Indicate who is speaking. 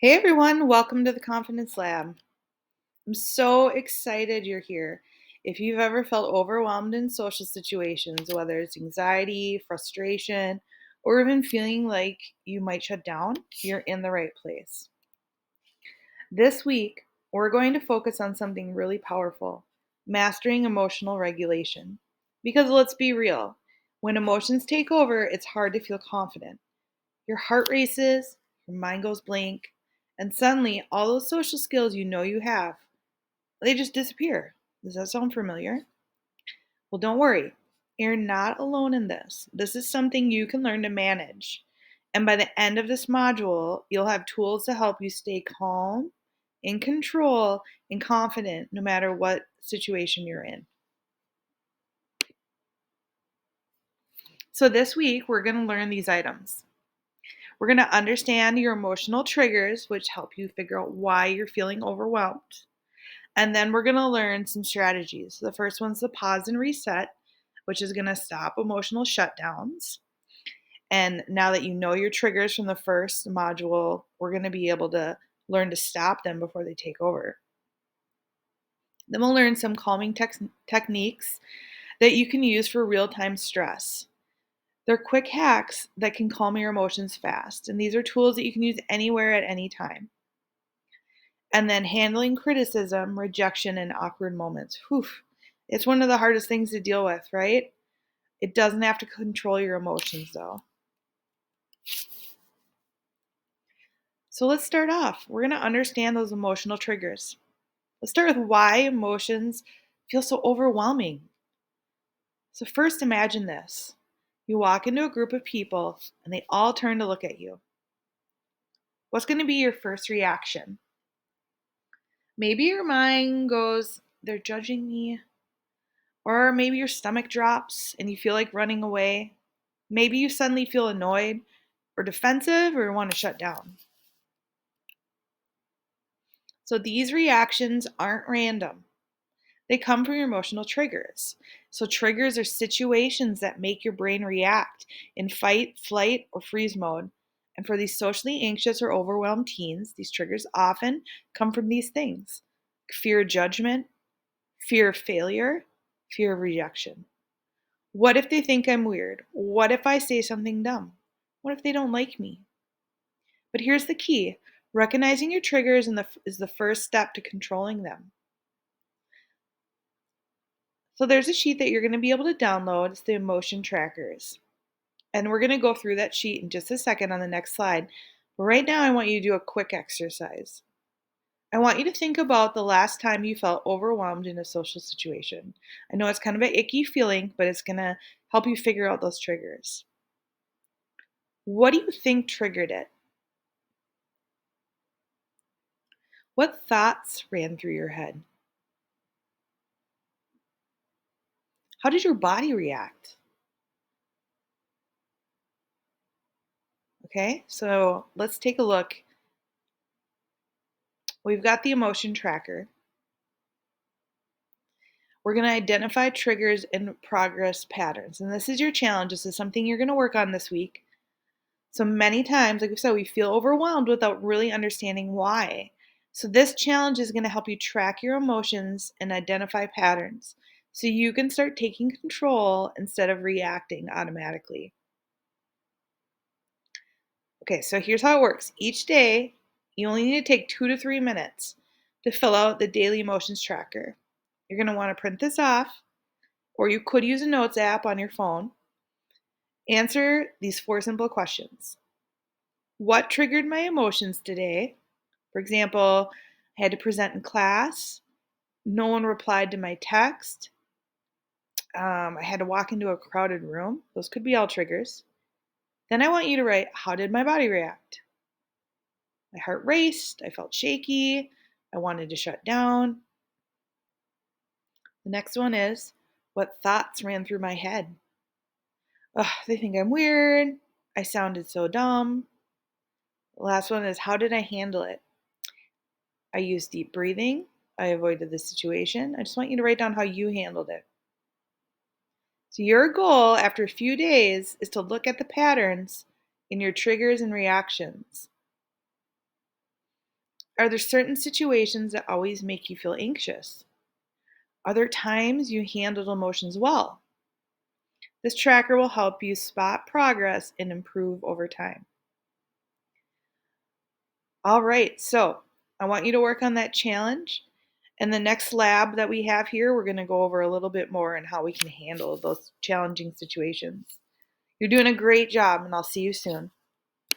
Speaker 1: Hey everyone, welcome to the Confidence Lab. I'm so excited you're here. If you've ever felt overwhelmed in social situations, whether it's anxiety, frustration, or even feeling like you might shut down, you're in the right place. This week, we're going to focus on something really powerful: mastering emotional regulation. Because let's be real, when emotions take over, it's hard to feel confident. Your heart races, your mind goes blank, and suddenly all those social skills you know you have, they just disappear. Does that sound familiar? Well, don't worry. You're not alone in this. This is something you can learn to manage. And by the end of this module, you'll have tools to help you stay calm, in control, and confident no matter what situation you're in. So this week, we're going to learn these items. We're going to understand your emotional triggers, which help you figure out why you're feeling overwhelmed. And then we're going to learn some strategies. The first one's the pause and reset, which is going to stop emotional shutdowns. And now that you know your triggers from the first module, we're going to be able to learn to stop them before they take over. Then we'll learn some calming techniques that you can use for real time stress. They're quick hacks that can calm your emotions fast. And these are tools that you can use anywhere at any time. And then handling criticism, rejection, and awkward moments. Whew. It's one of the hardest things to deal with, right? It doesn't have to control your emotions, though. So let's start off. We're going to understand those emotional triggers. Let's start with why emotions feel so overwhelming. So, first, imagine this: you walk into a group of people and they all turn to look at you. What's going to be your first reaction? Maybe your mind goes, they're judging me. Or maybe your stomach drops and you feel like running away. Maybe you suddenly feel annoyed or defensive or want to shut down. So these reactions aren't random. They come from your emotional triggers. So triggers are situations that make your brain react in fight, flight, or freeze mode. And for these socially anxious or overwhelmed teens, these triggers often come from these things: fear of judgment, fear of failure, fear of rejection. What if they think I'm weird? What if I say something dumb? What if they don't like me? But here's the key: recognizing your triggers is the first step to controlling them. So there's a sheet that you're going to be able to download. It's the emotion trackers. And we're going to go through that sheet in just a second on the next slide. But right now, I want you to do a quick exercise. I want you to think about the last time you felt overwhelmed in a social situation. I know it's kind of an icky feeling, but it's going to help you figure out those triggers. What do you think triggered it? What thoughts ran through your head? How did your body react? Okay, so let's take a look. We've got the emotion tracker. We're going to identify triggers and progress patterns. And this is your challenge. This is something you're going to work on this week. So many times, like we said, we feel overwhelmed without really understanding why. So this challenge is going to help you track your emotions and identify patterns so you can start taking control instead of reacting automatically. Okay, so here's how it works. Each day, you only need to take 2 to 3 minutes to fill out the daily emotions tracker. You're going to want to print this off, or you could use a notes app on your phone. Answer these 4 simple questions. What triggered my emotions today? For example, I had to present in class. No one replied to my text. I had to walk into a crowded room. Those could be all triggers. Then I want you to write, how did my body react? My heart raced. I felt shaky. I wanted to shut down. The next one is, what thoughts ran through my head? Ugh, they think I'm weird. I sounded so dumb. The last one is, how did I handle it? I used deep breathing. I avoided the situation. I just want you to write down how you handled it. So, your goal after a few days is to look at the patterns in your triggers and reactions. Are there certain situations that always make you feel anxious? Are there times you handle emotions well? This tracker will help you spot progress and improve over time. All right, so I want you to work on that challenge. And the next lab that we have here, we're going to go over a little bit more on how we can handle those challenging situations. You're doing a great job, and I'll see you soon.